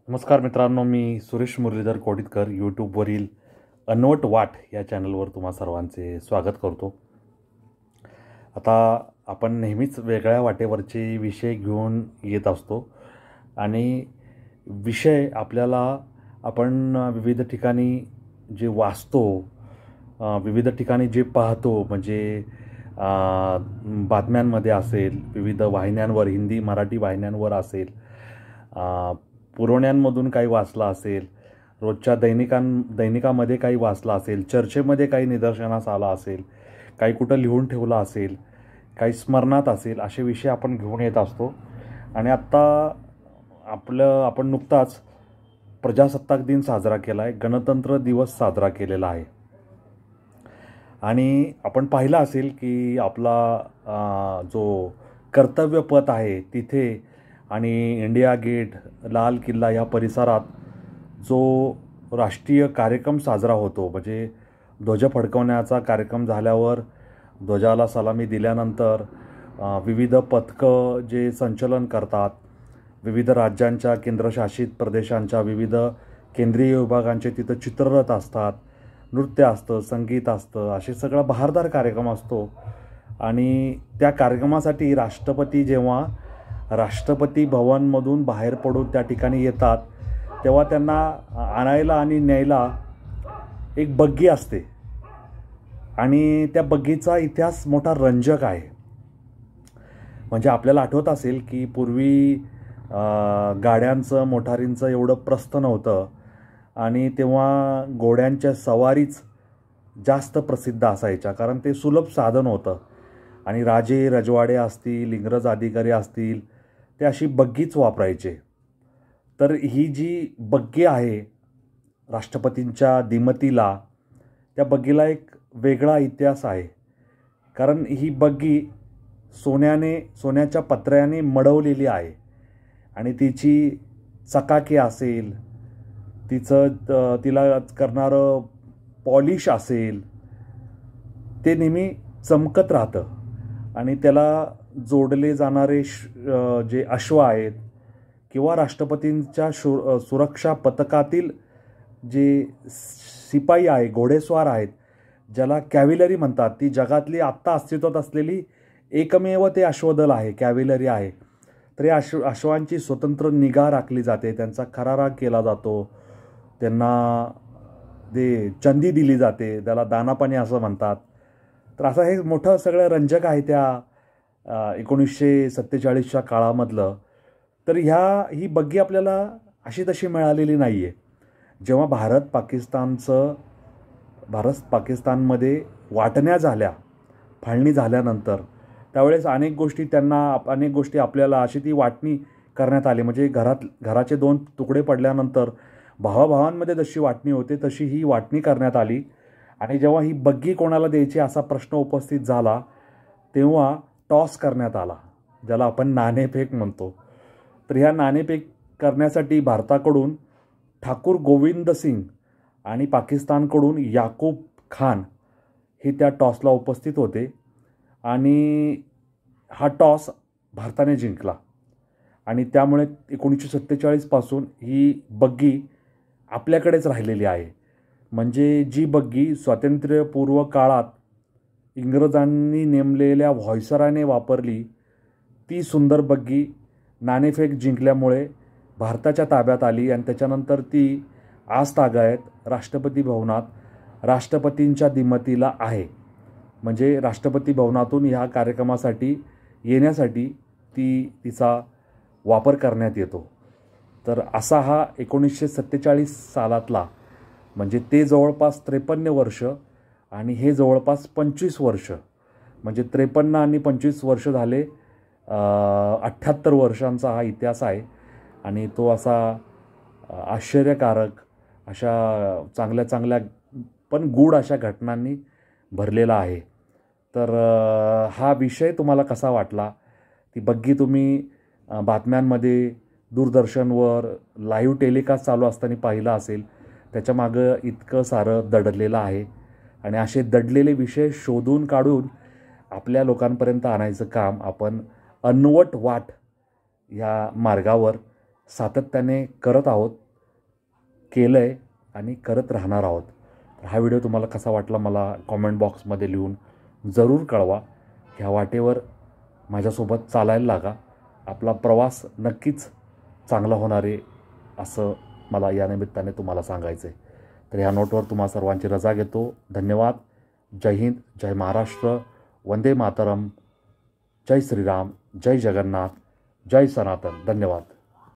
नमस्कार मित्रांनो, मी सुरेश मुरलीधर कोडितकर यूट्यूबवरील अनवट वाट या चॅनलवर तुम्हा सर्वांचे स्वागत करतो. आता आपण नेहमीच वेगळ्या वाटेवरचे विषय घेऊन येत असतो आणि विषय आपल्याला आपण विविध ठिकाणी जे वाचतो, विविध ठिकाणी जे पाहतो, म्हणजे बातम्यांमध्ये असेल, विविध वाहिन्यांवर, हिंदी मराठी वाहिन्यांवर असेल, पुरवण्यांमधून काही वाचला असेल, रोजच्या दैनिकामध्ये काही वाचला असेल, चर्चेमध्ये काही निदर्शनास आला असेल, काही कुठं लिहून ठेवला असेल, काही स्मरणात असेल, असे विषय आपण घेऊन येत असतो. आणि आत्ता आपण नुकताच प्रजासत्ताक दिन साजरा केला आहे, गणतंत्र दिवस साजरा केलेला आहे. आणि आपण पाहिलं असेल की आपला जो कर्तव्यपथ आहे तिथे आणि इंडिया गेट, लाल किल्ला या परिसरात जो राष्ट्रीय कार्यक्रम साजरा होतो, म्हणजे ध्वज फडकवण्याचा कार्यक्रम झाल्यावर ध्वजाला सलामी दिल्यानंतर विविध पथकं जे संचलन करतात, विविध राज्यांच्या, केंद्रशासित प्रदेशांच्या विविध केंद्रीय विभागांचे तिथं चित्ररथ असतात, नृत्य असतं, संगीत असतं, असे सगळा बहारदार कार्यक्रम असतो. आणि त्या कार्यक्रमासाठी राष्ट्रपती जेव्हा राष्ट्रपती भवनमधून बाहेर पडून त्या ठिकाणी येतात, तेव्हा त्यांना आणायला आणि न्यायला एक बग्गी असते. आणि त्या बग्गीचा इतिहास मोठा रंजक आहे. म्हणजे आपल्याला आठवत असेल की पूर्वी गाड्यांचं, मोटारींचं एवढं प्रस्थ नव्हतं आणि तेव्हा घोड्यांच्या सवारीच जास्त प्रसिद्ध असायच्या, कारण ते सुलभ साधन होतं. आणि राजे रजवाडे असतील, इंग्रज अधिकारी असतील, ते अशी बग्गीच वापरायचे. तर ही जी बग्गी आहे राष्ट्रपतींच्या दिमतीला, त्या बग्गीला एक वेगळा इतिहास आहे. कारण ही बग्गी सोन्याच्या पत्र्याने मडवलेली आहे आणि तिची चकाकी असेल, तिला करणारं पॉलिश असेल, ते नेहमी चमकत राहतं. आणि त्याला जोडले जाणारे जे अश्व आहेत किंवा राष्ट्रपतींच्या सुरक्षा पथकातील जे शिपाई आहे, घोडेस्वार आहेत, ज्याला कॅव्हलरी म्हणतात, ती जगातली आत्ता अस्तित्वात असलेली एकमेव ते अश्वदल आहे, कॅव्हलरी आहे. तर या अश्वांची स्वतंत्र निगा राखली जाते, त्यांचा खरारा केला जातो, त्यांना ते चंदी दिली जाते, त्याला दानापाणी असं म्हणतात. तर असं हे मोठं सगळं रंजक आहे त्या 1947च्या काळामधलं. तर ही बग्गी आपल्याला अशी तशी मिळालेली नाही आहे. जेव्हा भारत पाकिस्तानमध्ये वाटण्या झाल्या, फाळणी झाल्यानंतर, त्यावेळेस अनेक गोष्टी आपल्याला अशी ती वाटणी करण्यात आली. म्हणजे घराचे 2 तुकडे पडल्यानंतर भावाभावांमध्ये जशी वाटणी होते तशी ही वाटणी करण्यात आली. आणि जेव्हा ही बग्गी कोणाला द्यायची असा प्रश्न उपस्थित झाला, तेव्हा टॉस करण्यात आला, ज्याला आपण नाणेफेक म्हणतो. तर ह्या नाणेफेक करण्यासाठी भारताकडून ठाकूर गोविंद सिंग आणि पाकिस्तानकडून याकूब खान हे त्या टॉसला उपस्थित होते. आणि हा टॉस भारताने जिंकला. आणि त्यामुळे 1947 पासून ही बग्गी आपल्याकडेच राहिलेली आहे. म्हणजे जी बग्गी स्वातंत्र्यपूर्व काळात इंग्रजांनी नेमलेल्या व्हॉइसरायने वापरली, ती सुंदर बग्गी नाणेफेक जिंकल्यामुळे भारताच्या ताब्यात आली. आणि त्याच्यानंतर ती आजतागायत राष्ट्रपती भवनात राष्ट्रपतींच्या दिमतीला आहे. म्हणजे राष्ट्रपती भवनातून ह्या कार्यक्रमासाठी येण्यासाठी तिचा वापर करण्यात येतो. तर असा हा 1947 सालातला, म्हणजे ते जवळपास 53 वर्ष आणि हे जवळपास 25 वर्ष, म्हणजे 53 आणि 25 वर्ष झाले, 78 वर्षांचा हा इतिहास आहे. आणि तो असा आश्चर्यकारक, अशा चांगल्या पण गूढ अशा घटनांनी भरलेला आहे. तर हा विषय तुम्हाला कसा वाटला? ती बग्गी तुम्ही बातम्यांमध्ये, दूरदर्शनवर लाईव्ह टेलिकास्ट चालू असताना पाहिलं असेल. त्याच्यामागं इतकं सारं दडलेलं आहे. आणि असे दडलेले विषय शोधून काढून आपल्या लोकांपर्यंत आणायचं काम आपण अनवट वाट ह्या मार्गावर सातत्याने करत आहोत, केलं आहे आणि करत राहणार आहोत. तर हा व्हिडिओ तुम्हाला कसा वाटला मला कॉमेंट बॉक्समध्ये लिहून जरूर कळवा. ह्या वाटेवर माझ्यासोबत चालायला लागा. आपला प्रवास नक्कीच चांगला होणार आहे असं मला या निमित्ताने तुम्हाला सांगायचं आहे. तर ह्या नोटवर तुम्हा सर्वांची रजा घेतो. धन्यवाद. जय हिंद, जय महाराष्ट्र, वंदे मातरम, जय श्रीराम, जय जगन्नाथ, जय सनातन. धन्यवाद.